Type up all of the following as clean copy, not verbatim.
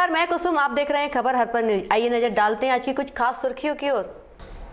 नमस्कार, मैं कुसुम। आप देख रहे हैं खबर हर पल न्यूज। आइए नजर डालते हैं आज की कुछ खास सुर्खियों की ओर।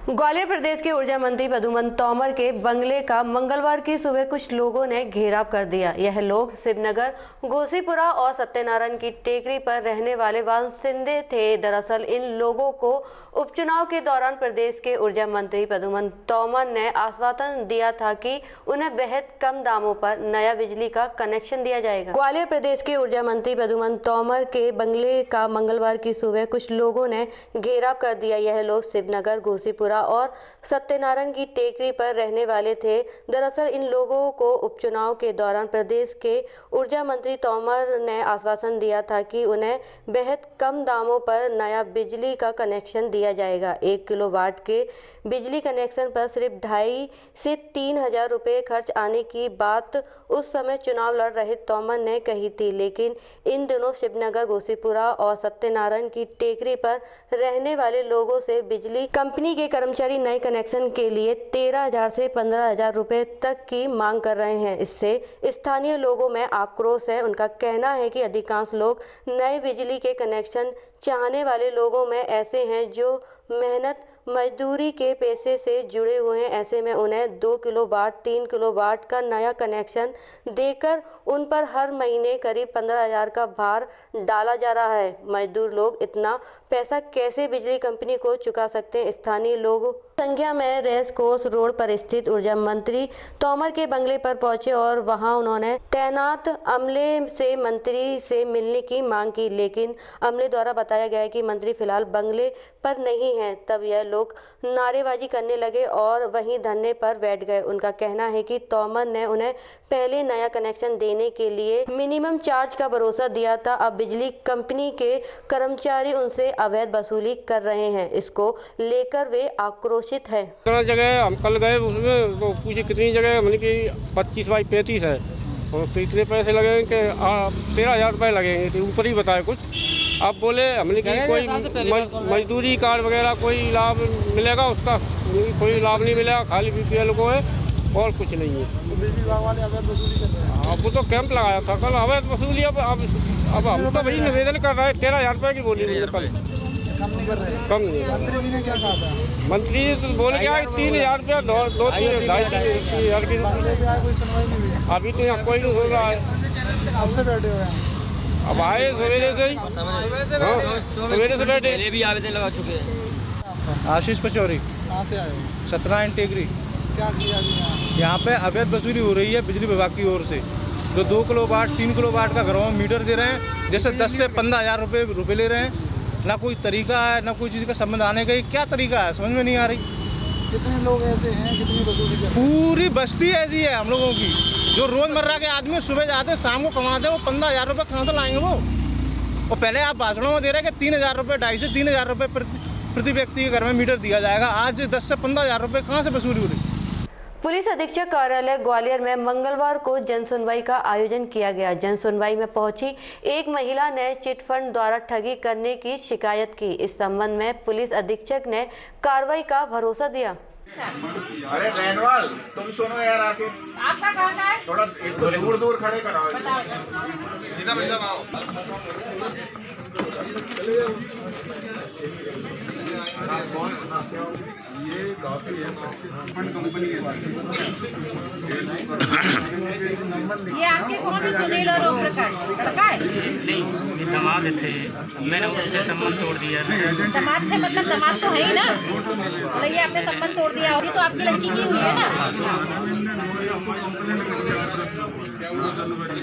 ग्वालियर प्रदेश के ऊर्जा मंत्री प्रद्युमन तोमर के बंगले का मंगलवार की सुबह कुछ लोगों ने घेराव कर दिया। यह लोग शिवनगर, गोसीपुरा और सत्यनारायण की टेकरी पर रहने वाले बासिंदे थे। दरअसल इन लोगों को उपचुनाव के दौरान प्रदेश के ऊर्जा मंत्री प्रद्युमन तोमर ने आश्वासन दिया था कि उन्हें बेहद कम दामों पर नया बिजली का कनेक्शन दिया जाएगा। ग्वालियर प्रदेश के ऊर्जा मंत्री प्रद्युमन तोमर के बंगले का मंगलवार की सुबह कुछ लोगों ने घेराव कर दिया। यह लोग शिवनगर, गोसीपुरा और सत्यनारायण की टेकरी पर रहने वाले थे। दरअसल इन लोगों को उपचुनाव के दौरान प्रदेश के ऊर्जा मंत्री तोमर ने आश्वासन दिया था कि उन्हें बेहद कम दामों पर नया बिजली का कनेक्शन दिया जाएगा। 1 किलोवाट के बिजली कनेक्शन पर सिर्फ 2,500 से 3,000 रुपये खर्च आने की बात उस समय चुनाव लड़ रहे तोमर ने कही थी। लेकिन इन दिनों शिवनगर, गोसीपुरा और सत्यनारायण की टेकरी पर रहने वाले लोगों से बिजली कंपनी के कर्मचारी नए कनेक्शन के लिए 13,000 से 15,000 रुपये तक की मांग कर रहे हैं। इससे स्थानीय लोगों में आक्रोश है। उनका कहना है कि अधिकांश लोग नए बिजली के कनेक्शन चाहने वाले लोगों में ऐसे हैं जो मेहनत मजदूरी के पेशे से जुड़े हुए हैं। ऐसे में उन्हें 2 किलोवाट, 3 किलोवाट का नया कनेक्शन देकर उन पर हर महीने करीब 15,000 का भार डाला जा रहा है। मजदूर लोग इतना पैसा कैसे बिजली कंपनी को चुका सकते हैं? स्थानीय लोगों संख्या में रेस कोर्स रोड पर स्थित ऊर्जा मंत्री तोमर के बंगले पर पहुंचे और वहां उन्होंने तैनात अमले से मंत्री से मिलने की मांग की। लेकिन अमले द्वारा बताया गया कि मंत्री फिलहाल बंगले पर नहीं है। तब यह लोग नारेबाजी करने लगे और वहीं धरने पर बैठ गए। उनका कहना है कि तोमर ने उन्हें पहले नया कनेक्शन देने के लिए मिनिमम चार्ज का भरोसा दिया था। अब बिजली कंपनी के कर्मचारी उनसे अवैध वसूली कर रहे हैं। इसको लेकर वे आक्रोशित है। जगह हम कल गए, उसमें तो पूछे कितनी जगह, मतलब कि 25 बाई 35 है और तो इतने पैसे लगेंगे कि 13,000 रुपये लगेंगे। तो ऊपर ही बताए कुछ। अब बोले हमने कि कोई मजदूरी कार्ड वगैरह कोई लाभ मिलेगा, उसका कोई लाभ नहीं मिलेगा, खाली BPL को है और कुछ नहीं है। तो बिजली विभाग वाले अवैध वसूली कर रहे हैं। अब वो तो कैंप लगाया था कल, अवैध वसूली। अब हम तो वही निवेदन कर रहे हैं, 13,000 रुपये की बोली मुझे कल। कम नहीं कर रहे हैं। कम नहीं। मंत्री जी ने क्या कहा था? मंत्री जी तो बोल गया 3,000 रुपया, 2-3,000 की बंगले पे आए, कोई सुनवाई नहीं हुई। अभी तो यहाँ कोई नहीं हो रहा है। कब से बैठे हुए हैं? अब आए सवेरे से ही, सवेरे से बैठे। भी आवेदन लगा चुके हैं। आशीष पचौरी। कहाँ से आए हो? सत्यनारायण टेकरी। क्या किया अभी यहाँ पे अवैध वसूली हो रही है बिजली विभाग की ओर से। जो 2 किलोवाट, 3 किलोवाट का घरों में मीटर दे रहे हैं, जैसे 10 से 15,000 रुपये ले रहे हैं। ना कोई तरीका है, ना कोई चीज़ का संबंध आने का। क्या तरीका है समझ में नहीं आ रही। कितने लोग ऐसे हैं, कितनी वसूली कर रहे हैं? पूरी बस्ती ऐसी है हम लोगों की। जो रोजमर्रा के आदमी सुबह जाते हैं, शाम को कमाते हैं, वो 15,000 रुपये कहाँ से लाएंगे वो? और पहले आप भाषणों में दे रहे हैं कि 3,000 रुपये, 2,500 से 3,000 रुपये प्रति व्यक्ति के घर में मीटर दिया जाएगा। आज 10 से 15,000 रुपये कहाँ से वसूली हो रही? पुलिस अधीक्षक कार्यालय ग्वालियर में मंगलवार को जन सुनवाई का आयोजन किया गया। जन सुनवाई में पहुंची एक महिला ने चिट फंड द्वारा ठगी करने की शिकायत की। इस संबंध में पुलिस अधीक्षक ने कार्रवाई का भरोसा दिया। अरे रैनवाल, तुम सुनो यार, आके आपका कहना है थोड़ा दूर दूर खड़े कराओ। इधर इधर आओ। ये काफी है कंपनी के बारे में। ये आपके कौन है? सुनील और ओम प्रकाश लड़का है? नहीं, ये दामाद थे। मैंने उनसे संबंध तोड़ दिया। दामाद से मतलब दामाद तो है ही ना। तो ये आपने संबंध तोड़ दिया होगी, तो आपकी लड़की की हुई है ना।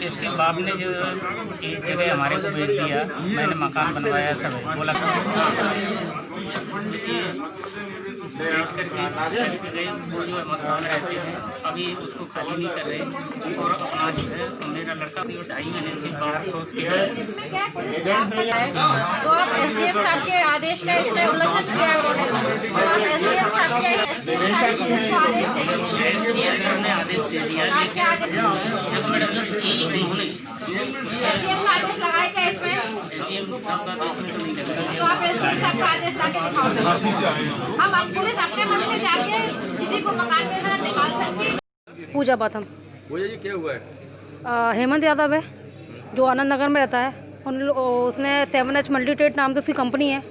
इसके बाप ने जो एक जगह हमारे को भेज दिया, मैंने मकान बनवाया सब है। बोला बेच करके वो जो मकान रहते हैं अभी उसको खाली नहीं कर रहे। और अपना जो है मेरा लड़का भी 2.5 महीने से बाहर सोच के है। इसमें क्या तो आप SDM साहब के आदेश का इसमें उल्लंघन किया है उन्होंने। तो आप SDM साहब के आदेश ने आदेश दे दिया। SDM का आदेश लगाए क्या इसमें? SDM साहब का आदेश नहीं लगा। तो आप SDM साहब का आदेश ला के दिखाओ। हम पुलिस अपने मन से जाके किसी को मकान में से निकाल सकती है। पूजा बाथम। पूजा जी क्या हुआ है? हेमंत यादव है जो आनंद नगर में रहता है। उसने 7H मल्टीट्रेड नाम से उसकी कंपनी है,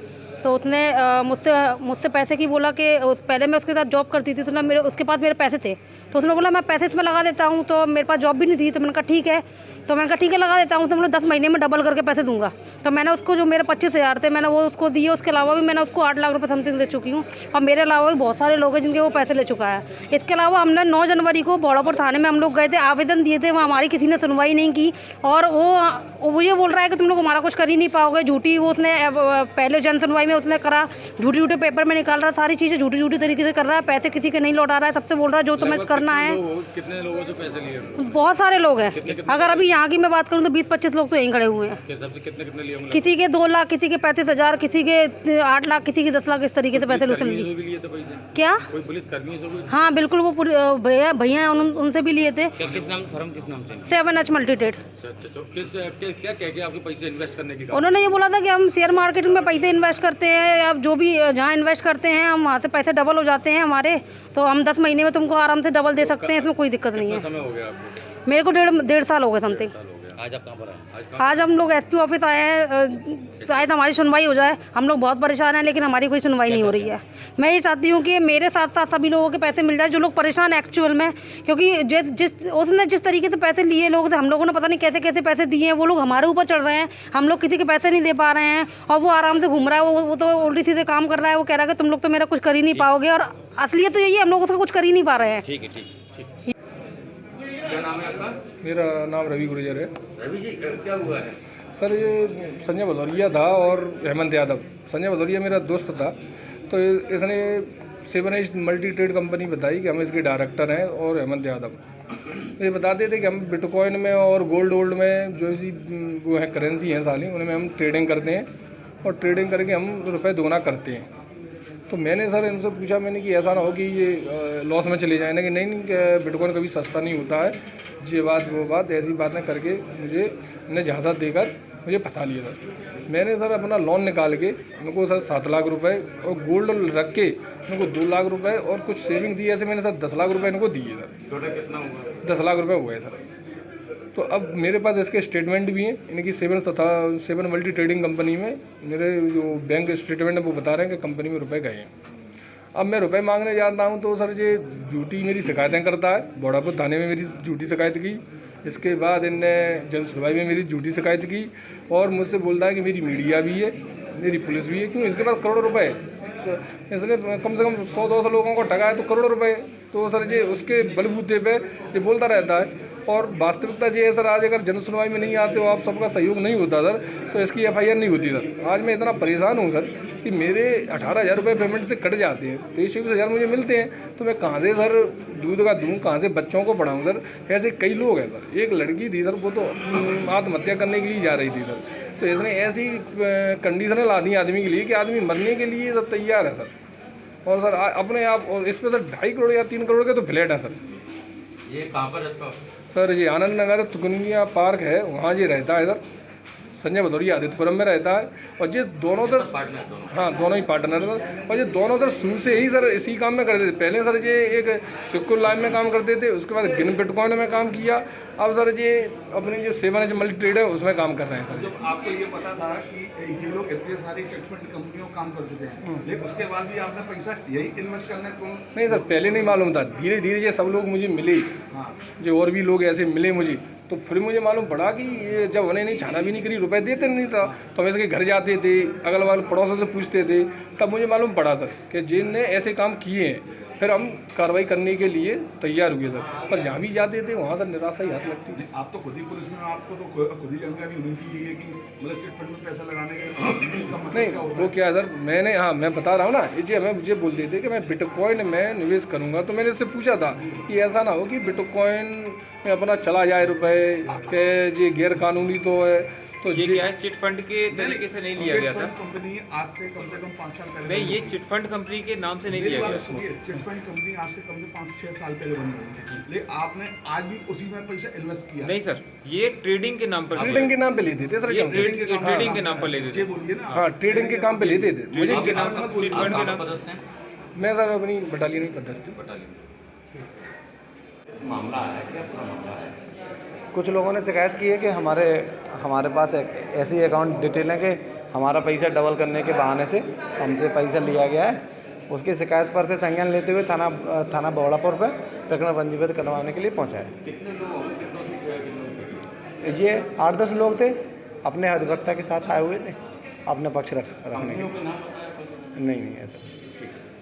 तो उसने मुझसे पैसे की बोला कि पहले मैं उसके साथ जॉब करती थी, तो ना उसके पास मेरे पैसे थे, तो उसने बोला मैं पैसे इसमें लगा देता हूँ, तो मेरे पास जॉब भी नहीं थी, तो मैंने कहा ठीक है, तो मैंने कहा ठीक है लगा देता हूँ, तो मैंने 10 महीने में डबल करके पैसे दूंगा। तो मैंने उसको जो मेरे 25,000 थे मैंने वो उसको दिए, उसके अलावा भी मैंने उसको 8 लाख रुपये समथिंग दे चुकी हूँ, और मेरे अलावा भी बहुत सारे लोग हैं जिनके वो पैसे ले चुका है। इसके अलावा हमने 9 जनवरी को बौड़ापुर थाने में हम लोग गए थे, आवेदन दिए थे, वहाँ हमारी किसी ने सुनवाई नहीं की, और वो ये बोल रहा है कि तुम लोग हमारा कुछ कर ही नहीं पाओगे। झूठी वो उसने पहले जन सुनवाई में उसने करा, झूठे पेपर में निकाल रहा, सारी चीज़ें झूठी तरीके से कर रहा है, पैसे किसी के नहीं लौटा रहा है, सबसे बोल रहा है जो तुम्हें करना है। कितने लोगों से पैसे लिए? बहुत सारे लोग हैं, अगर अभी यहाँ की मैं बात करूँ तो 20-25 लोग तो यहीं खड़े हुए हैं। सबसे कितने लिए? किसी के 2 लाख, किसी के 35,000, किसी के 8 लाख, किसी के 10 लाख, इस तरीके से पैसे वसूल लिए। क्या कोई पुलिस कर्मी से? हाँ बिल्कुल, वो भैया उनसे भी लिए थे। किस नाम से? 7H multitrade. क्या कह के आपके पैसे इन्वेस्ट करने की? उन्होंने ये बोला था कि हम शेयर मार्केट में पैसे इन्वेस्ट करते हैं, या जो भी जहाँ इन्वेस्ट करते हैं हम वहाँ से पैसे डबल हो जाते हैं हमारे, तो हम 10 महीने में तुमको आराम से डबल दे सकते हैं, इसमें कोई दिक्कत नहीं है। समय हो गया आपको? मेरे को 1.5 साल हो गए समथिंग। आज आप कहाँ पर आए? आज हम लोग SP ऑफिस आए हैं, शायद हमारी सुनवाई हो जाए। हम लोग बहुत परेशान हैं, लेकिन हमारी कोई सुनवाई नहीं हो रही है। मैं ये चाहती हूँ कि मेरे साथ साथ सभी लोगों के पैसे मिल जाए जो लोग परेशान एक्चुअल में, क्योंकि उसने जिस तरीके से पैसे लिए लोग से, हम लोगों ने पता नहीं कैसे कैसे पैसे दिए हैं, वो लोग हमारे ऊपर चढ़ रहे हैं, हम लोग किसी के पैसे नहीं दे पा रहे हैं, और वो आराम से घूम रहा है, वो तो उल्टी सीधे काम कर रहा है, वो कह रहा है कि तुम लोग तो मेरा कुछ कर ही नहीं पाओगे, और असलियत तो यही है हम लोग उसका कुछ कर ही नहीं पा रहे हैं। ठीक है। क्या नाम है आपका? मेरा नाम रवि गुर्जर है। रवि जी, क्या हुआ है? सर ये संजय भदौरिया था और हेमंत यादव। संजय भदौरिया मेरा दोस्त था, तो इसने 7H मल्टीट्रेड कंपनी बताई कि हम इसके डायरेक्टर हैं, और हेमंत यादव ये बताते थे कि हम बिटकॉइन में और गोल्ड में जो सी वो है करेंसी हैं साली, उनमें हम ट्रेडिंग करते हैं, और ट्रेडिंग करके हम रुपये दोगुना करते हैं। तो मैंने सर इनसे पूछा, मैंने कि ऐसा ना हो कि ये लॉस में चले जाए ना, कि नहीं बिटकॉइन कभी सस्ता नहीं होता है, ये बात वो बात ऐसी बातें करके मुझे इन्हें झांसा देकर मुझे फंसा लिया सर। मैंने सर अपना लोन निकाल के इनको सर 7 लाख रुपए और गोल्ड रख के इनको 2 लाख रुपए और कुछ सेविंग दी, ऐसे मैंने सर 10 लाख रुपए इनको दिए सर। टोटल कितना हुआ? 10 लाख रुपए हुए सर। तो अब मेरे पास इसके स्टेटमेंट भी हैं, इनकी 7 मल्टी ट्रेडिंग कंपनी में मेरे जो बैंक स्टेटमेंट है वो बता रहे हैं कि कंपनी में रुपए गए हैं। अब मैं रुपए मांगने जाता हूं तो सर ये झूठी मेरी शिकायतें करता है। बौड़ापुर थाने में मेरी झूठी शिकायत की, इसके बाद इनने जन सुनवाई में मेरी झूठी शिकायत की, और मुझसे बोलता है कि मेरी मीडिया भी है, मेरी पुलिस भी है। क्यों? इसके पास करोड़ों रुपए है, इसने कम से कम 100-200 लोगों को ठगा है, तो करोड़ों रुपए। तो सर ये उसके बलबूते पे ये बोलता रहता है, और वास्तविकता ये है सर, आज अगर जन सुनवाई में नहीं आते हो, आप सबका सहयोग नहीं होता सर, तो इसकी FIR नहीं होती सर। आज मैं इतना परेशान हूँ सर कि मेरे 18,000 रुपये पेमेंट से कट जाते हैं, 23-24,000 मुझे मिलते हैं, तो मैं कहाँ से सर दूध का दूँ, कहाँ से बच्चों को पढ़ाऊँ सर। ऐसे कई लोग हैं सर। एक लड़की थी सर, वो तो आत्महत्या करने के लिए जा रही थी सर, तो इसने ऐसी कंडीशनें ला दी आदमी के लिए कि आदमी मरने के लिए सब तैयार है सर। और सर अपने आप, और इस पर सर 2.5 करोड़ या 3 करोड़ के तो फ्लैट हैं सर। ये कहाँ पर है इसका? सर ये आनंद नगर तुकनिया पार्क है, वहाँ ये रहता है सर। संजय भदौरिया आदित्यपुरम में रहता है, और ये दोनों सर हाँ दोनों ही पार्टनर सर। और ये दोनों सर शुरू से ही सर इसी काम में करते थे। पहले सर ये एक सिक्योर लाइन में काम करते थे, उसके बाद गिन बिटकॉइन में काम किया, अब सर ये अपनी जो 7H मल्टी ट्रेड है उसमें काम कर रहे हैं सर। जब आपको ये पता था कि ये लोग इतने सारी चिटफंड कंपनियों में काम कर चुके हैं, लेकिन उसके बाद भी आपने पैसा यही इन्वेस्ट करना क्यों? नहीं सर, पहले नहीं मालूम था, धीरे धीरे ये सब लोग मुझे मिले, जो और भी लोग ऐसे मिले मुझे, तो फिर मुझे मालूम पड़ा कि ये जब उन्हें नहीं छाना भी नहीं करी, रुपए देते नहीं था, तो हम इसके घर जाते थे, अगल बगल पड़ोसों से पूछते थे, तब मुझे मालूम पड़ा सर कि जिनने ऐसे काम किए हैं। फिर हम कार्रवाई करने के लिए तैयार हुए सर, पर जहाँ भी जाते थे वहाँ सर निराशा ही हाथ लगती थी। आप तो खुद ही पुलिस में, आपको तो खुद ही जानकारी होनी चाहिए कि मतलब चिटफंड में पैसा लगाने का नहीं, वो क्या है सर, मैंने मैं बता रहा हूँ ना, ये हमें मुझे बोल देते कि मैं बिटकॉइन में निवेश करूँगा, तो मैंने इससे पूछा था कि ऐसा ना हो कि बिटकॉइन में अपना चला जाए रुपए, कि ये गैर कानूनी तो है। तो ये क्या है, चिट फंड के तरीके से नहीं लिया गया था। कंपनी आज से कम 5 साल पहले नहीं, ये चिट फंड कंपनी के नाम से नहीं लिया गया। चिट फंड कंपनी आज से कम से 5-6 साल पहले बन गई थी, लेकिन आपने आज भी उसी में पैसा इन्वेस्ट किया? नहीं सर, ये ट्रेडिंग के नाम पर, ट्रेडिंग के नाम पे लेते थे सर, ट्रेडिंग के नाम पर लेते थे। बोलिए ना, हाँ ट्रेडिंग के काम पे लेते थे। मुझे चिट फंड के नाम। मैं सर अपनी बटालियन में पदस्थ हूँ। मामला है क्या? पूरा मामला है कुछ लोगों ने शिकायत की है कि हमारे पास एक ऐसी अकाउंट डिटेल है कि हमारा पैसा डबल करने के बहाने से हमसे पैसा लिया गया है। उसकी शिकायत पर से संज्ञान लेते हुए थाना बौड़ापुर पर प्रकरण पंजीबद्ध करवाने के लिए पहुंचा है। ये 8-10 लोग थे, अपने अधिवक्ता के साथ आए हुए थे अपने पक्ष रखने के लिए। नहीं ऐसा कुछ।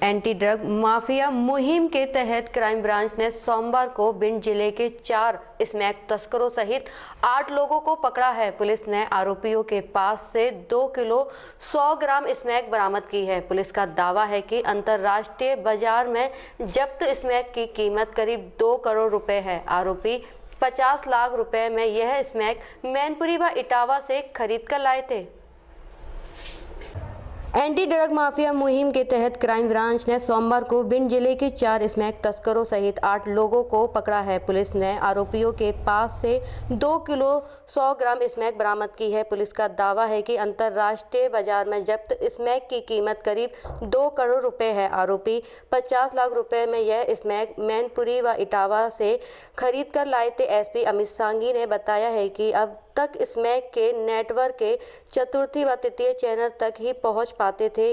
एंटी ड्रग माफिया मुहिम के तहत क्राइम ब्रांच ने सोमवार को भिंड जिले के 4 स्मैक तस्करों सहित 8 लोगों को पकड़ा है। पुलिस ने आरोपियों के पास से 2 किलो 100 ग्राम स्मैक बरामद की है। पुलिस का दावा है कि अंतर्राष्ट्रीय बाजार में जब्त स्मैक की कीमत करीब 2 करोड़ रुपए है। आरोपी 50 लाख रुपए में यह स्मैक मैनपुरी व इटावा से खरीद कर लाए थे। एंटी ड्रग माफिया मुहिम के तहत क्राइम ब्रांच ने सोमवार को भिंड जिले के 4 स्मैक तस्करों सहित 8 लोगों को पकड़ा है। पुलिस ने आरोपियों के पास से 2 किलो 100 ग्राम स्मैक बरामद की है। पुलिस का दावा है कि अंतर्राष्ट्रीय बाजार में जब्त स्मैक की कीमत करीब 2 करोड़ रुपए है। आरोपी 50 लाख रुपए में यह स्मैक मैनपुरी व इटावा से खरीद कर लाए थे। एसपी अमित सांघी ने बताया है कि अब तक स्मैक के नेटवर्क के चतुर्थी व तृतीय चैनल तक ही पहुंच पाते थे।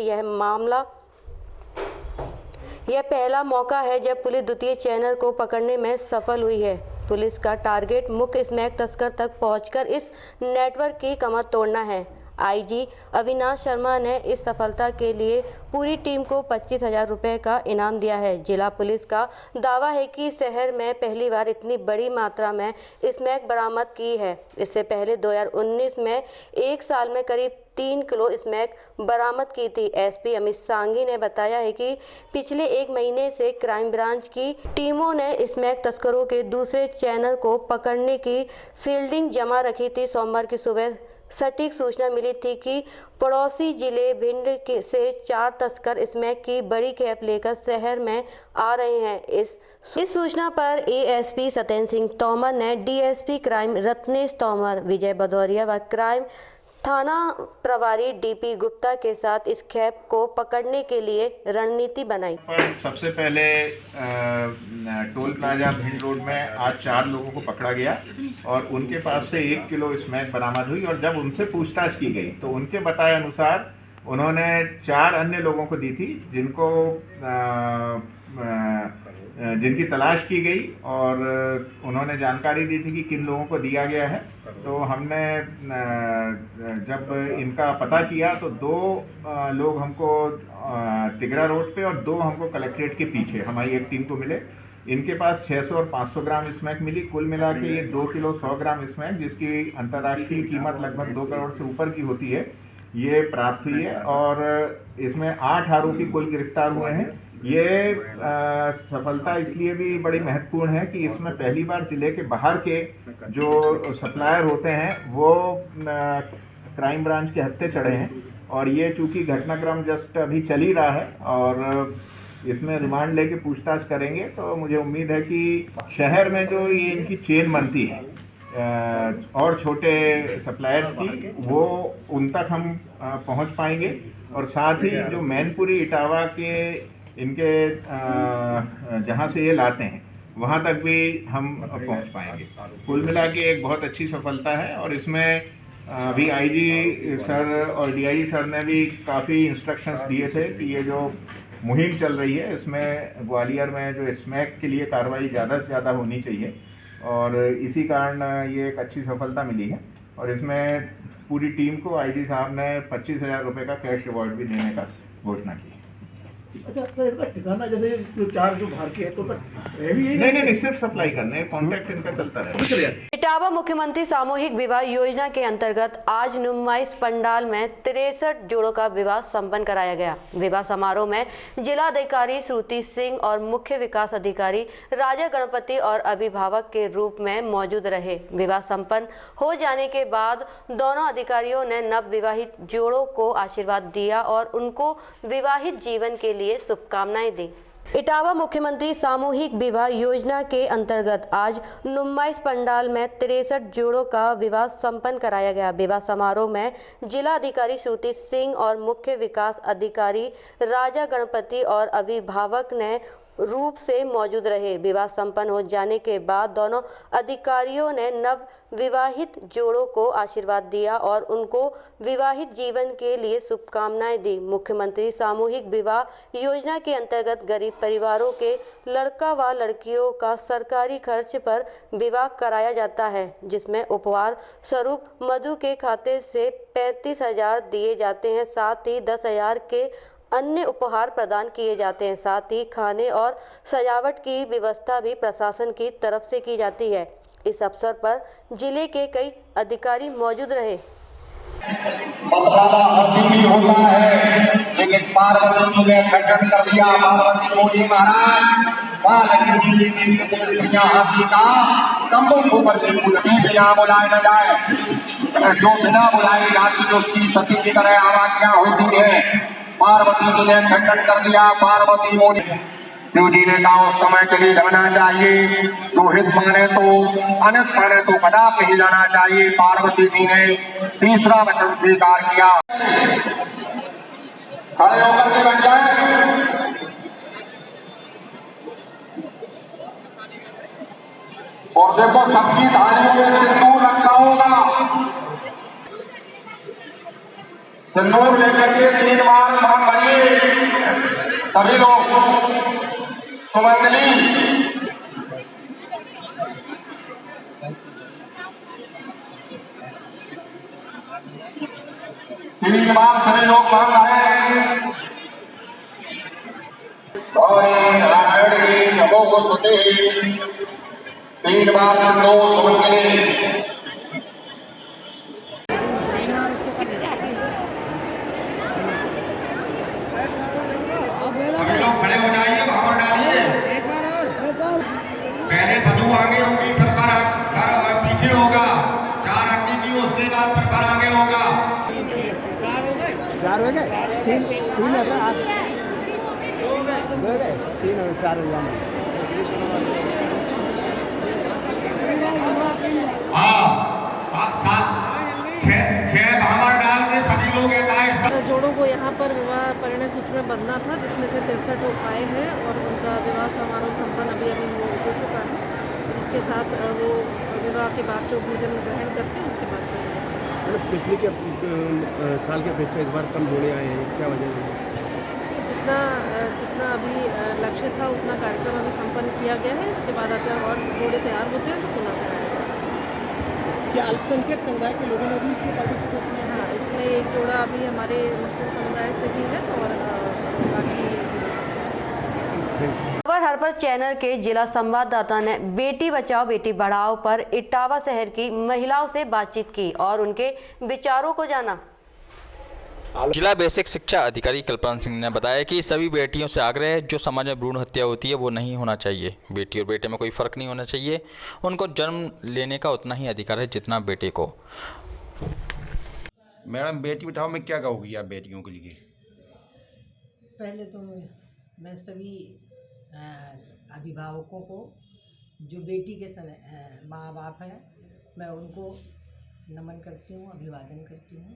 यह पहला मौका है जब पुलिस द्वितीय चैनल को पकड़ने में सफल हुई है। पुलिस का टारगेट मुख्य स्मैक तस्कर तक पहुंचकर इस नेटवर्क की कमर तोड़ना है। आईजी अविनाश शर्मा ने इस सफलता के लिए पूरी टीम को 25,000 रुपये का इनाम दिया है। जिला पुलिस का दावा है कि शहर में पहली बार इतनी बड़ी मात्रा में स्मैक बरामद की है। इससे पहले 2019 में एक साल में करीब 3 किलो स्मैक बरामद की थी। एसपी अमित सांघी ने बताया है कि पिछले 1 महीने से क्राइम ब्रांच की टीमों ने स्मैक तस्करों के दूसरे चैनल को पकड़ने की फील्डिंग जमा रखी थी। सोमवार की सुबह सटीक सूचना मिली थी कि पड़ोसी जिले भिंड से 4 तस्कर स्मैक की बड़ी खेप लेकर शहर में आ रहे हैं। इस सूचना पर एएसपी सत्येंद्र सिंह तोमर ने डीएसपी क्राइम रत्नेश तोमर, विजय भदौरिया व क्राइम थाना प्रभारी डीपी गुप्ता के साथ इस खेप को पकड़ने के लिए रणनीति बनाई। सबसे पहले टोल प्लाजा भिंड रोड में आज 4 लोगों को पकड़ा गया और उनके पास से 1 किलो स्मैक बरामद हुई और जब उनसे पूछताछ की गई तो उनके बताए अनुसार उन्होंने 4 अन्य लोगों को दी थी जिनकी तलाश की गई और उन्होंने जानकारी दी थी कि किन लोगों को दिया गया है। तो हमने जब इनका पता किया तो 2 लोग हमको तिगरा रोड पे और 2 हमको कलेक्ट्रेट के पीछे हमारी एक टीम को मिले। इनके पास 600 और 500 ग्राम स्मैक मिली। कुल मिला के ये 2 किलो 100 ग्राम स्मैक, जिसकी अंतर्राष्ट्रीय कीमत लगभग 2 करोड़ से ऊपर की होती है, ये प्राप्त हुई है और इसमें 8 आरोपी कुल गिरफ्तार हुए हैं। ये सफलता इसलिए भी बड़ी महत्वपूर्ण है कि इसमें पहली बार जिले के बाहर के जो सप्लायर होते हैं वो क्राइम ब्रांच के हत्थे चढ़े हैं और ये चूंकि घटनाक्रम जस्ट अभी चल ही रहा है और इसमें रिमांड लेके पूछताछ करेंगे तो मुझे उम्मीद है कि शहर में जो ये इनकी चेन बनती है और छोटे सप्लायर्स की, वो उन तक हम पहुंच पाएंगे और साथ ही जो मैनपुरी इटावा के इनके जहां से ये लाते हैं वहां तक भी हम पहुंच पाएंगे। कुल मिला के एक बहुत अच्छी सफलता है और इसमें अभी आईजी सर और डीआईजी सर ने भी काफ़ी इंस्ट्रक्शंस दिए थे कि ये जो मुहिम चल रही है इसमें ग्वालियर में जो स्मैक के लिए कार्रवाई ज़्यादा से ज़्यादा होनी चाहिए और इसी कारण ये एक अच्छी सफलता मिली है और इसमें पूरी टीम को आईजी साहब ने 25,000 रुपये का कैश रिवॉर्ड भी देने का घोषणा की। अच्छा, ठिकाना जैसे जो 4 जो बाहर के है तो नहीं सिर्फ सप्लाई करने, कॉन्ट्रैक्ट इनका चलता रहेगा। इटावा मुख्यमंत्री सामूहिक विवाह योजना के अंतर्गत आज नुमाइश पंडाल में 63 जोड़ों का विवाह संपन्न कराया गया। विवाह समारोह में जिलाधिकारी श्रुति सिंह और मुख्य विकास अधिकारी राजा गणपति और अभिभावक के रूप में मौजूद रहे। विवाह संपन्न हो जाने के बाद दोनों अधिकारियों ने नव विवाहित जोड़ों को आशीर्वाद दिया और उनको विवाहित जीवन के लिए शुभकामनाएं दी। इटावा मुख्यमंत्री सामूहिक विवाह योजना के अंतर्गत आज नुमाइश पंडाल में 63 जोड़ों का विवाह संपन्न कराया गया। विवाह समारोह में जिला अधिकारी श्रुति सिंह और मुख्य विकास अधिकारी राजा गणपति और अभिभावक ने रूप से मौजूद रहे। विवाह संपन्न हो जाने के बाद दोनों अधिकारियों ने नव विवाहित जोड़ों को आशीर्वाद दिया और उनको विवाहित जीवन के लिए शुभकामनाएं दी। मुख्यमंत्री सामूहिक विवाह योजना के अंतर्गत गरीब परिवारों के लड़का व लड़कियों का सरकारी खर्च पर विवाह कराया जाता है, जिसमें उपहार स्वरूप मधु के खाते से 35,000 दिए जाते हैं। साथ ही 10,000 के अन्य उपहार प्रदान किए जाते हैं। साथ ही खाने और सजावट की व्यवस्था भी प्रशासन की तरफ से की जाती है। इस अवसर पर जिले के कई अधिकारी मौजूद रहे। होता है, लेकिन पार्वती जी ने खंडन कर दिया। पार्वती मोदी महाराज हाथी का कंबों को बिना बुलाए न जाए, जो बिना बुलाए जाती उसकी सती की तरह आवाज़ियां होती है। पार्वती जी ने खंडन कर दिया। पार्वती मोदी शिव जी ने कहा उस समय के लिए जाना चाहिए, जो हित माने तो अनंत माने तो कदापि नहीं जाना चाहिए। पार्वती जी ने तीसरा वचन स्वीकार किया। खड़े होकर के बन जाए। और देखो सबकी धारियों में सिंदूर रखा होगा। सिंदूर लेकर के 3 बार मांग भरिए सभी लोग। सुमंगली 3 बार सभी लोग मांग रहे हैं। और नारायण की नमो को सुते 3 बार सिंदूर सुमंगली। सभी लोग खड़े हो जाइए, भावर डालिए। पहले वधू आगे होगी, फिर वर पीछे होगा। 4 अग्नि की, उसके बाद फिर वर आगे होगा। 4 हो गए, 3 है आज 2 हो गए, 3 और 4 हो जाए। हाँ 6 भावर डाल के सभी लोग जोड़ों को यहाँ पर विवाह परिणय सूत्र में बंधना था, जिसमें से 63 लोग आए हैं और उनका विवाह समारोह संपन्न अभी हो चुका है। इसके साथ वो विवाह के बाद जो भोजन ग्रहण करते हैं उसके बाद मतलब पिछले के साल की अपेक्षा इस बार कम जोड़े आए हैं, क्या वजह है? जितना अभी लक्ष्य था उतना कार्यक्रम अभी संपन्न किया गया है। इसके बाद अगर और जोड़े तैयार होते हैं तो पुनः कराया जाएगा। क्या अल्पसंख्यक समुदाय के लोगों ने भी इसमें पार्टिसिपेट किया? हाँ, इसमें एक जोड़ा अभी हमारे मुस्लिम समुदाय से भी है और बाकी खबर हरपर चैनल के जिला संवाददाता ने बेटी बचाओ बेटी बढ़ाओ पर इटावा शहर की महिलाओं से बातचीत की और उनके विचारों को जाना। जिला बेसिक शिक्षा अधिकारी कल्पना सिंह ने बताया कि सभी बेटियों से आग्रह है, जो समाज में भ्रूण हत्या होती है वो नहीं होना चाहिए। बेटी और बेटे में कोई फ़र्क नहीं होना चाहिए। उनको जन्म लेने का उतना ही अधिकार है जितना बेटे को। मैडम बेटी बचाओ में क्या कहोगी आप बेटियों के लिए? पहले तो मैं सभी अभिभावकों को जो बेटी के माँ बाप हैं, मैं उनको नमन करती हूँ, अभिवादन करती हूँ।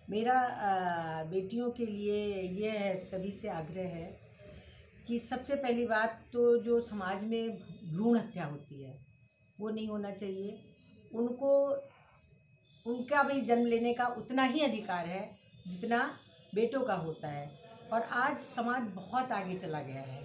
मेरा बेटियों के लिए ये है, सभी से आग्रह है कि सबसे पहली बात तो जो समाज में भ्रूण हत्या होती है वो नहीं होना चाहिए। उनको उनका भी जन्म लेने का उतना ही अधिकार है जितना बेटों का होता है। और आज समाज बहुत आगे चला गया है।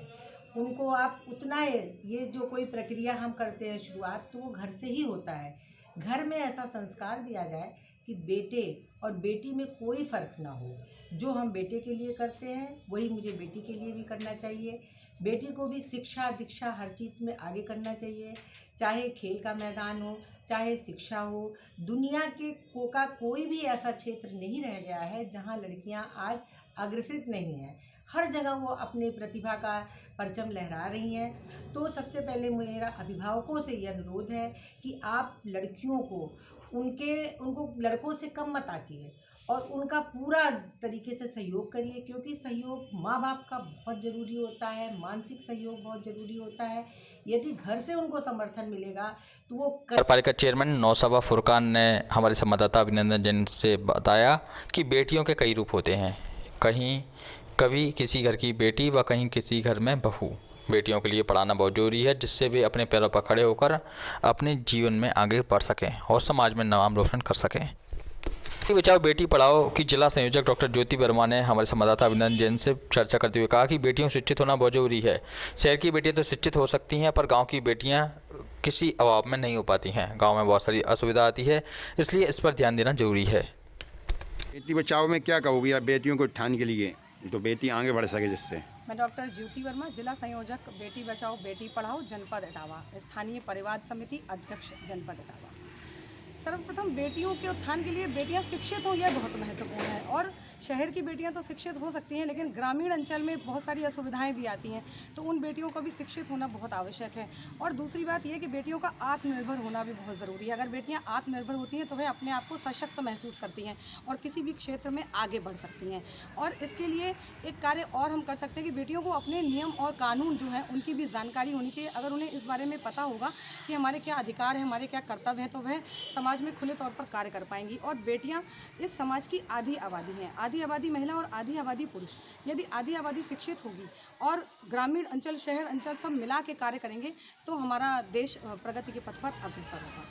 उनको आप उतना ये जो कोई प्रक्रिया हम करते हैं शुरुआत, तो वो घर से ही होता है। घर में ऐसा संस्कार दिया जाए कि बेटे और बेटी में कोई फ़र्क ना हो। जो हम बेटे के लिए करते हैं वही मुझे बेटी के लिए भी करना चाहिए। बेटी को भी शिक्षा दीक्षा हर चीज़ में आगे करना चाहिए, चाहे खेल का मैदान हो, चाहे शिक्षा हो। दुनिया के का कोई भी ऐसा क्षेत्र नहीं रह गया है जहां लड़कियां आज अग्रसित नहीं हैं। हर जगह वो अपनी प्रतिभा का परचम लहरा रही हैं। तो सबसे पहले मेरा अभिभावकों से ये अनुरोध है कि आप लड़कियों को उनको लड़कों से कम मत आकिए और उनका पूरा तरीके से सहयोग करिए, क्योंकि सहयोग माँ बाप का बहुत ज़रूरी होता है, मानसिक सहयोग बहुत ज़रूरी होता है। यदि घर से उनको समर्थन मिलेगा तो वो कार्यपालिका चेयरमैन नौशाबा फुरकान ने हमारे संवाददाता अभिनंदन जैन से बताया कि बेटियों के कई रूप होते हैं। कहीं कभी किसी घर की बेटी व कहीं किसी घर में बहू। बेटियों के लिए पढ़ाना बहुत जरूरी है, जिससे वे अपने पैरों पर खड़े होकर अपने जीवन में आगे बढ़ सकें और समाज में नाम रोशन कर सकें। बेटी बचाओ बेटी पढ़ाओ की जिला संयोजक डॉक्टर ज्योति वर्मा ने हमारे संवाददाता अभिनंदन जैन से चर्चा करते हुए कहा कि बेटियों शिक्षित होना बहुत जरूरी है। शहर की बेटियां तो शिक्षित हो सकती हैं, पर गांव की बेटियां किसी अभाव में नहीं हो पाती हैं। गांव में बहुत सारी असुविधा आती है, इसलिए इस पर ध्यान देना जरूरी है। बेटी बचाओ में क्या कहोगी आप बेटियों को उठाने के लिए, तो बेटी आगे बढ़ सके जिससे? मैं डॉक्टर ज्योति वर्मा, जिला संयोजक बेटी बचाओ बेटी पढ़ाओ जनपद इटावा, स्थानीय परिवार समिति अध्यक्ष जनपद इटावा। सर्वप्रथम बेटियों के उत्थान के लिए बेटियां शिक्षित हों यह बहुत महत्वपूर्ण है। और शहर की बेटियां तो शिक्षित हो सकती हैं, लेकिन ग्रामीण अंचल में बहुत सारी असुविधाएं भी आती हैं, तो उन बेटियों का भी शिक्षित होना बहुत आवश्यक है। और दूसरी बात यह कि बेटियों का आत्मनिर्भर होना भी बहुत ज़रूरी है। अगर बेटियां आत्मनिर्भर होती हैं तो वह अपने आप को सशक्त महसूस करती हैं और किसी भी क्षेत्र में आगे बढ़ सकती हैं। और इसके लिए एक कार्य और हम कर सकते हैं कि बेटियों को अपने नियम और कानून जो है उनकी भी जानकारी होनी चाहिए। अगर उन्हें इस बारे में पता होगा कि हमारे क्या अधिकार हैं, हमारे क्या कर्तव्य हैं, तो वह समाज में खुले तौर पर कार्य कर पाएंगी। और बेटियां इस समाज की आधी आबादी हैं, आधी आबादी महिला और आधी आबादी पुरुष। यदि आधी आबादी शिक्षित होगी और ग्रामीण अंचल शहर अंचल सब मिला के कार्य करेंगे तो हमारा देश प्रगति के पथ पर अग्रसर होगा।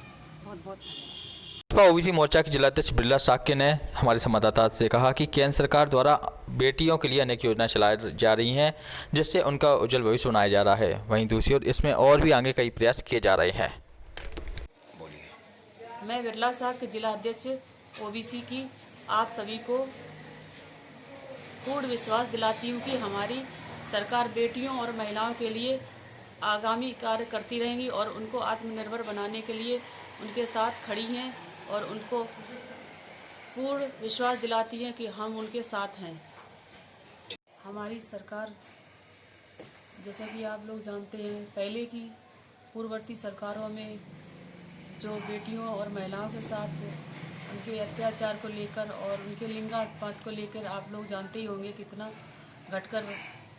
बहुत बहुत धन्यवाद। ओबीसी मोर्चा के जिलाध्यक्ष बिरला साक्य ने हमारे संवाददाता से कहा कि केंद्र सरकार द्वारा बेटियों के लिए अनेक योजनाएं चलाई जा रही हैं, जिससे उनका उज्जवल भविष्य बनाया जा रहा है। वहीं दूसरी ओर इसमें और भी आगे कई प्रयास किए जा रहे हैं। मैं बिरला साक्य जिला अध्यक्ष ओबीसी की आप सभी को पूर्ण विश्वास दिलाती हूँ कि हमारी सरकार बेटियों और महिलाओं के लिए आगामी कार्य करती रहेंगी और उनको आत्मनिर्भर बनाने के लिए उनके साथ खड़ी हैं और उनको पूर्ण विश्वास दिलाती हैं कि हम उनके साथ हैं। हमारी सरकार, जैसा कि आप लोग जानते हैं, पहले की पूर्ववर्ती सरकारों में जो बेटियों और महिलाओं के साथ उनके अत्याचार को लेकर और उनके लिंगानुपात को लेकर आप लोग जानते ही होंगे कितना घटकर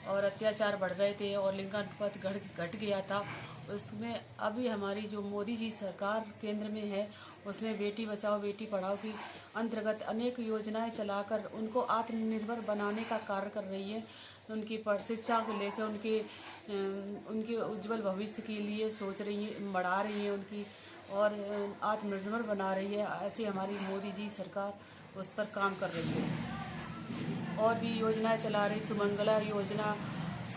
और अत्याचार बढ़ रहे थे और लिंगानुपात घट गया था। उसमें अभी हमारी जो मोदी जी सरकार केंद्र में है, उसमें बेटी बचाओ बेटी पढ़ाओ की अंतर्गत अनेक योजनाएं चलाकर उनको आत्मनिर्भर बनाने का कार्य कर रही है। उनकी शिक्षा को लेकर उनके उज्जवल भविष्य के लिए सोच रही है, बढ़ा रही है उनकी और आत्मनिर्भर बना रही है। ऐसी हमारी मोदी जी सरकार उस पर काम कर रही है और भी योजनाएं चला रही, सुमंगला योजना,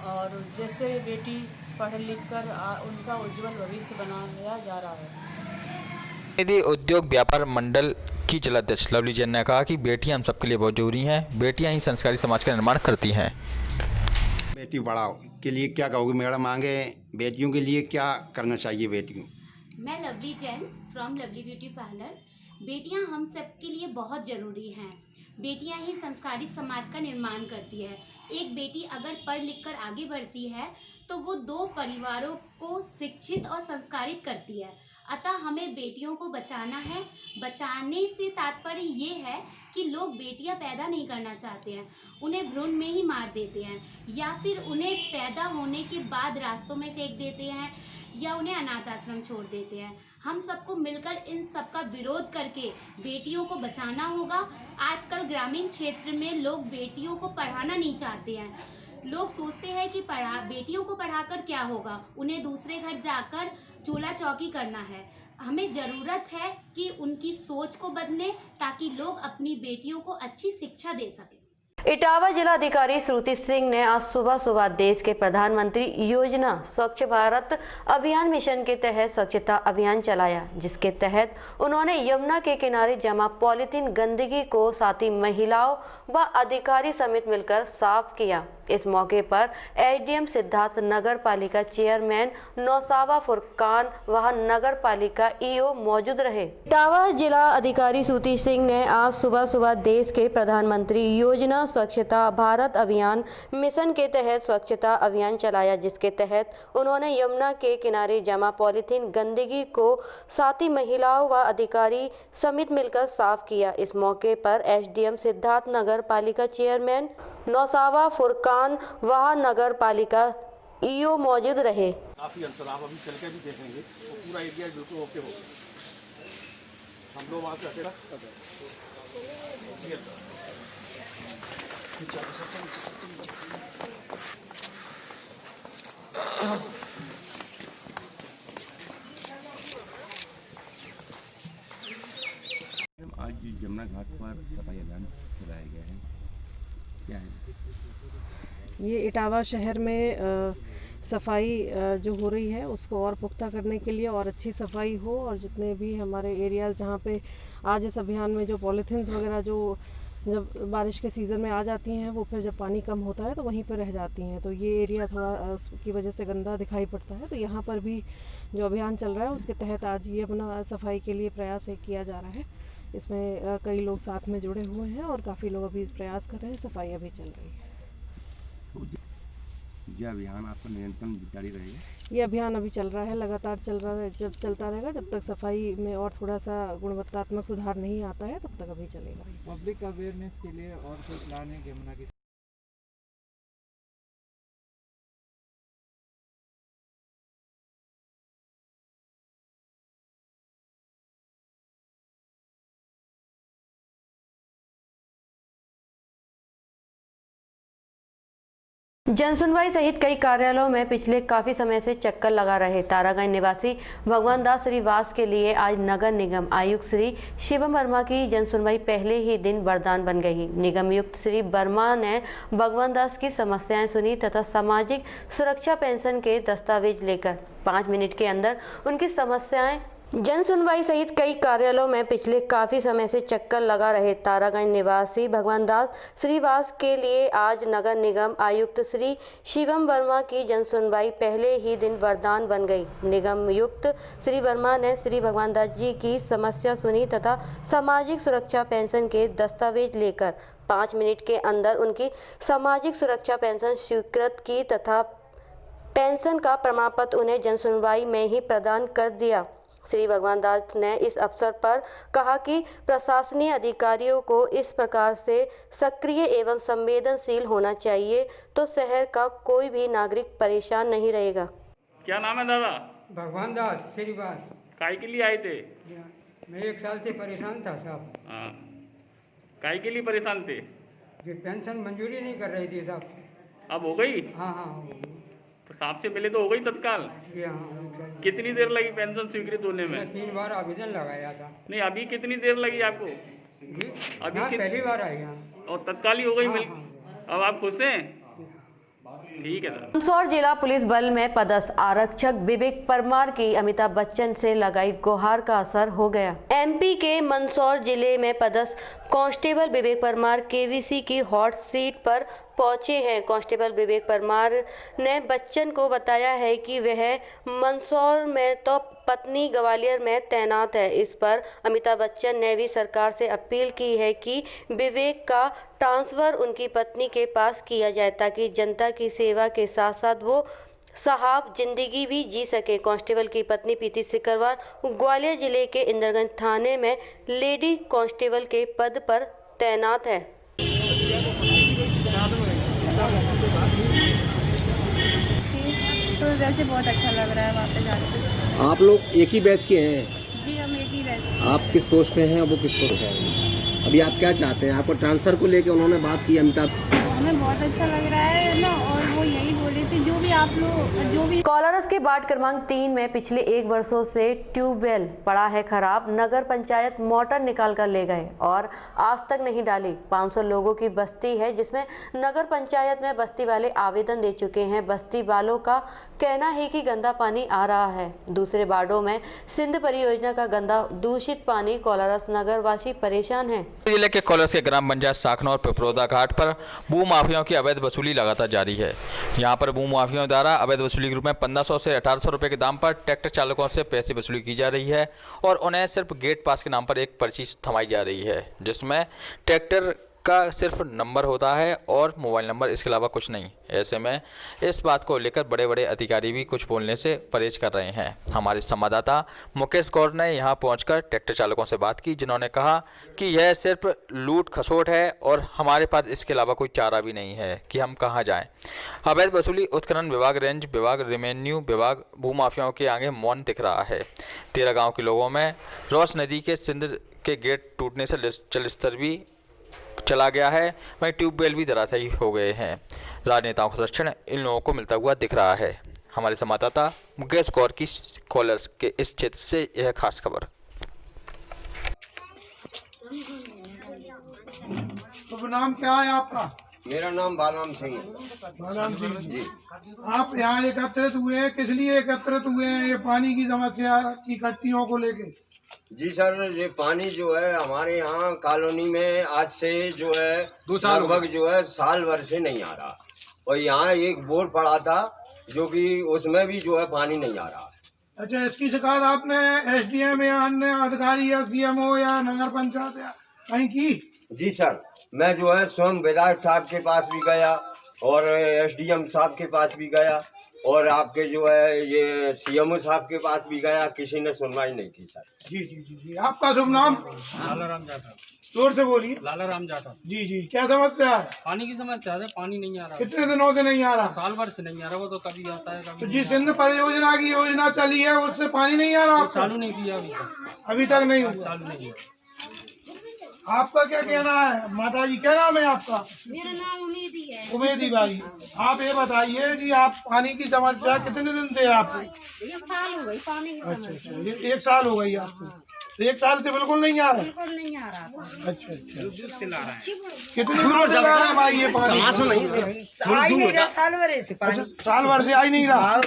और जैसे बेटी पढ़ लिख कर उनका उज्जवल भविष्य बनाया जा रहा है। यदि उद्योग व्यापार मंडल की जिलाध्यक्ष लवली जैन ने कहा कि बेटियां हम सबके लिए बहुत जरूरी हैं। बेटियां ही संस्कारी समाज का निर्माण करती हैं। बेटी पढ़ाओ के लिए क्या कहोगे मैडम? आगे बेटियों के लिए क्या करना चाहिए बेटियों? मैं lovely Jain from lovely beauty parlour. बेटियां हम सब के लिए बहुत ज़रूरी हैं। बेटियां ही संस्कारित समाज का निर्माण करती है। एक बेटी अगर पढ़ लिख कर आगे बढ़ती है तो वो 2 परिवारों को शिक्षित और संस्कारित करती है। अतः हमें बेटियों को बचाना है। बचाने से तात्पर्य ये है कि लोग बेटियां पैदा नहीं करना चाहते हैं, उन्हें भ्रूण में ही मार देते हैं या फिर उन्हें पैदा होने के बाद रास्तों में फेंक देते हैं या उन्हें अनाथ आश्रम छोड़ देते हैं। हम सबको मिलकर इन सब का विरोध करके बेटियों को बचाना होगा। आजकल ग्रामीण क्षेत्र में लोग बेटियों को पढ़ाना नहीं चाहते हैं। लोग सोचते हैं कि बेटियों को पढ़ाकर क्या होगा, उन्हें दूसरे घर जाकर चूल्हा चौकी करना है। हमें ज़रूरत है कि उनकी सोच को बदलें ताकि लोग अपनी बेटियों को अच्छी शिक्षा दे सकें। इटावा जिला अधिकारी श्रुति सिंह ने आज सुबह देश के प्रधानमंत्री योजना स्वच्छ भारत अभियान मिशन के तहत स्वच्छता अभियान चलाया, जिसके तहत उन्होंने यमुना के किनारे जमा पॉलीथीन गंदगी को साथी महिलाओं व अधिकारी समेत मिलकर साफ किया। इस मौके पर एसडीएम सिद्धार्थ, नगर पालिका चेयरमैन नौसावा फुरकान व नगर पालिका ईओ मौजूद रहे। इटावा जिला अधिकारी श्रुति सिंह ने आज सुबह देश के प्रधानमंत्री योजना स्वच्छता भारत अभियान मिशन के तहत स्वच्छता अभियान चलाया, जिसके तहत उन्होंने यमुना के किनारे जमा पॉलीथीन गंदगी को साथी महिलाओं व अधिकारी समेत मिलकर साफ किया। इस मौके पर एसडीएम सिद्धार्थ, नगर पालिका चेयरमैन नौसावा फुरकान व नगर पालिका ईओ मौजूद रहे। काफी अंतर आप अभी चल के भी देखेंगे तो पूरा एरिया बिल्कुल ओके हो गया। हम लोग वहाँ से हटेगा आज जमुना घाट पर सफाई अभियान चलाया गया है, क्या है? ये इटावा शहर में सफाई जो हो रही है उसको और पुख्ता करने के लिए और अच्छी सफाई हो, और जितने भी हमारे एरियाज़ जहाँ पे आज इस अभियान में जो पॉलीथीन्स वगैरह जो जब बारिश के सीज़न में आ जाती हैं वो फिर जब पानी कम होता है तो वहीं पर रह जाती हैं, तो ये एरिया थोड़ा उसकी वजह से गंदा दिखाई पड़ता है। तो यहाँ पर भी जो अभियान चल रहा है उसके तहत आज ये अपना सफाई के लिए प्रयास किया जा रहा है। इसमें कई लोग साथ में जुड़े हुए हैं और काफ़ी लोग अभी प्रयास कर रहे हैं, सफाई अभी चल रही है। यह अभियान आपका निरंतर जारी रहेगा? ये अभियान अभी चल रहा है, लगातार चल रहा है, जब चलता रहेगा जब तक सफाई में और थोड़ा सा गुणवत्तात्मक सुधार नहीं आता है तब तक अभी चलेगा। पब्लिक अवेयरनेस के लिए और कोई प्लान है यमुना की? जनसुनवाई सहित कई कार्यालयों में पिछले काफी समय से चक्कर लगा रहे तारागंज निवासी भगवान दास श्रीवास के लिए आज नगर निगम आयुक्त श्री शिवम वर्मा की जनसुनवाई पहले ही दिन वरदान बन गई। निगम युक्त श्री वर्मा ने भगवान दास की समस्याएं सुनी तथा सामाजिक सुरक्षा पेंशन के दस्तावेज लेकर 5 मिनट के अंदर उनकी समस्याएं जनसुनवाई सहित कई कार्यालयों में पिछले काफी समय से चक्कर लगा रहे तारागंज निवासी भगवान दास श्रीवास के लिए आज नगर निगम आयुक्त श्री शिवम वर्मा की जनसुनवाई पहले ही दिन वरदान बन गई। निगम युक्त श्री वर्मा ने श्री भगवान दास जी की समस्या सुनी तथा सामाजिक सुरक्षा पेंशन के दस्तावेज लेकर 5 मिनट के अंदर उनकी सामाजिक सुरक्षा पेंशन स्वीकृत की तथा पेंशन का प्रमाण पत्र उन्हें जनसुनवाई में ही प्रदान कर दिया। श्री भगवान दास ने इस अवसर पर कहा कि प्रशासनीय अधिकारियों को इस प्रकार से सक्रिय एवं संवेदनशील होना चाहिए तो शहर का कोई भी नागरिक परेशान नहीं रहेगा। क्या नाम है दादा? भगवान दास श्रीवास। काय के लिए आए थे? मैं 1 साल से परेशान था साहब। हाँ, काय के लिए परेशान थे? ये पेंशन मंजूरी नहीं कर रही थी साहब। अब हो गई? हाँ हाँ हो गई। तो साहब से पहले तो हो गई तत्काल? हाँ। कितनी देर लगी पेंशन स्वीकृत होने में? 3 बार आवेदन लगाया था। नहीं, अभी कितनी देर लगी आपको? अभी पहली बार आई यहाँ। और तत्काल ही हो गई मिल? अब आप खुश हैं? ठीक है। मंदसौर जिला पुलिस बल में पदस्थ आरक्षक विवेक परमार की अमिताभ बच्चन से लगाई गुहार का असर हो गया। एमपी के मंदसौर जिले में पदस्थ कांस्टेबल विवेक परमार केवीसी की हॉट सीट पर पहुंचे हैं। कांस्टेबल विवेक परमार ने बच्चन को बताया है कि वह मंदसौर में तो पत्नी ग्वालियर में तैनात है। इस पर अमिताभ बच्चन ने भी सरकार से अपील की है कि विवेक का ट्रांसफर उनकी पत्नी के पास किया जाए ताकि जनता की सेवा के साथ साथ वो साहब जिंदगी भी जी सके। कांस्टेबल की पत्नी प्रीति सिकरवार ग्वालियर जिले के इंद्रगंज थाने में लेडी कांस्टेबल के पद पर तैनात है। तो वैसे बहुत अच्छा लग रहा है वहाँ पे जाके। आप लोग एक ही बैच के हैं? जी हम एक ही बैच। आप किस पोस्ट पे हैं और वो किस पोस्ट पे है? अभी आप क्या चाहते हैं? आपको ट्रांसफर को लेके उन्होंने बात की अमिताभ? हमें बहुत अच्छा लग रहा है ना, और वो यही बोल रहे थे जो भी आप लोग जो भी कोलारस के वार्ड क्रमांक 3 में पिछले 1 वर्षों से ट्यूबवेल पड़ा है खराब। नगर पंचायत मोटर निकाल कर ले गए और आज तक नहीं डाली। 500 लोगों की बस्ती है जिसमें नगर पंचायत में बस्ती वाले आवेदन दे चुके हैं। बस्ती वालों का कहना है कि गंदा पानी आ रहा है। दूसरे वार्डों में सिंध परियोजना का गंदा दूषित पानी कोलारस नगर वासी परेशान है। जिले के कोलारस के ग्राम पंचायत साखना और पिपरोदा घाट पर भू माफियाओं की अवैध वसूली लगातार जारी है। यहाँ पर भू माफियाओं द्वारा अवैध वसूली के रूप में 1500 से 1800 रुपए के दाम पर ट्रैक्टर चालकों से पैसे वसूली की जा रही है और उन्हें सिर्फ गेट पास के नाम पर एक पर्ची थमाई जा रही है जिसमें ट्रैक्टर का सिर्फ नंबर होता है और मोबाइल नंबर, इसके अलावा कुछ नहीं। ऐसे में इस बात को लेकर बड़े बड़े अधिकारी भी कुछ बोलने से परहेज कर रहे हैं। हमारे संवाददाता मुकेश गौर ने यहां पहुंचकर ट्रैक्टर चालकों से बात की जिन्होंने कहा कि यह सिर्फ लूट खसोट है और हमारे पास इसके अलावा कोई चारा भी नहीं है कि हम कहां जाएं। अवैध वसूली उत्खनन विभाग, रेंज विभाग, रेवेन्यू विभाग भूमाफियाओं के आगे मौन दिख रहा है। 13 गाँव के लोगों में रोस नदी के सिंध के गेट टूटने से जल स्तर भी चला गया है, वहीं ट्यूबवेल भी धराशायी हो गए हैं। राजनेताओं का संरक्षण इन लोगों को मिलता हुआ दिख रहा है। हमारे संवाददाता मुकेश कौर की कॉलर्स के इस क्षेत्र से यह खास खबर। शुभ नाम क्या है आपका? मेरा नाम बादाम सिंह है। बादाम सिंह जी, आप यहाँ एकत्रित हुए हैं, किस लिए एकत्रित हुए हैं? ये पानी की समस्या की कट्टियों को लेके। जी सर, ये पानी जो है हमारे यहाँ कॉलोनी में आज से जो है लगभग जो है साल भर से नहीं आ रहा, और यहाँ एक बोर पड़ा था जो कि उसमें भी जो है पानी नहीं आ रहा। अच्छा, इसकी शिकायत आपने SDM या अन्य अधिकारी या CMO या नगर पंचायत या कहीं की? जी सर, मैं जो है स्वयं विधायक साहब के पास भी गया और SDM साहब के पास भी गया और आपके जो है ये CMO साहब के पास भी गया, किसी ने सुनवाई नहीं की सर। जी जी जी जी, आपका शुभ नाम? लाला राम जाटव। जोर से बोलिए। लाला राम जाटव। जी जी, क्या समस्या है? पानी की समस्या है, पानी नहीं आ रहा। कितने दिनों से नहीं आ रहा? साल भर से नहीं आ रहा, वो तो कभी आता है कभी। तो जिस सिंध परियोजना की योजना चली है उससे पानी नहीं आ रहा? चालू नहीं किया अभी तक नहीं हुआ? चालू नहीं हुआ। आपका क्या कहना है माता जी, क्या नाम है आपका? मेरा नाम उमेदी है। उमेदी भाई, आप ये बताइए जी, आप पानी की समस्या कितने दिन से आपको? 1 साल हो गई पानी की समस्या। 1 साल हो गई आपको? 1 साल से बिल्कुल नहीं आ रहा? बिल्कुल नहीं आ रहा। अच्छा अच्छा, से ला रहा है। कितने दूर से ला रहा है भाई ये पानी? साल भर से पानी। अच्छा, साल भर से आई नहीं रहा?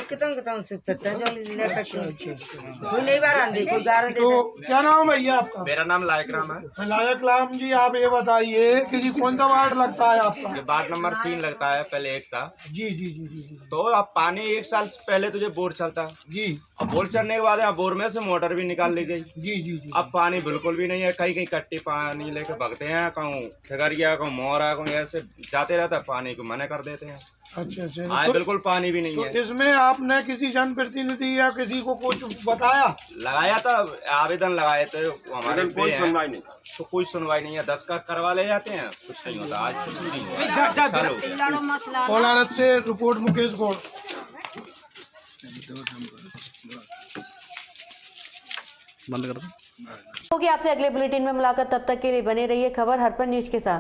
तो क्या नाम है भैया आपका? मेरा नाम लायक राम है। लायक राम जी, आप ये बताइए कि जी कौन सा वार्ड लगता है आपका? ये वार्ड नंबर 3 लगता है, पहले 1 था। जी जी जी जी जी। तो अब पानी 1 साल पहले तुझे बोर चलता जी, अब बोर चलने के बाद यहाँ बोर में से मोटर भी निकाल ली गई। जी जी जी। अब पानी बिल्कुल भी नहीं है, कहीं कहीं कट्टी पानी लेके भगते हैं, कहूँ ठगरिया कहूँ मोरा कहूँ ऐसे जाते रहता है, पानी को मना कर देते हैं। अच्छा अच्छा, आज बिल्कुल पानी भी नहीं तो है। इसमें आपने किसी जनप्रतिनिधि या किसी को कुछ बताया? लगाया था, आवेदन लगाए थे हमारे, कोई सुनवाई नहीं। तो कोई सुनवाई नहीं है। 10 का करवा ले जाते हैं, कुछ नहीं होता। आज कुछ नहीं हुआ। चलो कोलारत से रिपोर्ट मुकेश गौड़। बंद कर दो। होगी आपसे अगले बुलेटिन में मुलाकात, तब तक के लिए बने रहिए खबर हरपन न्यूज के साथ।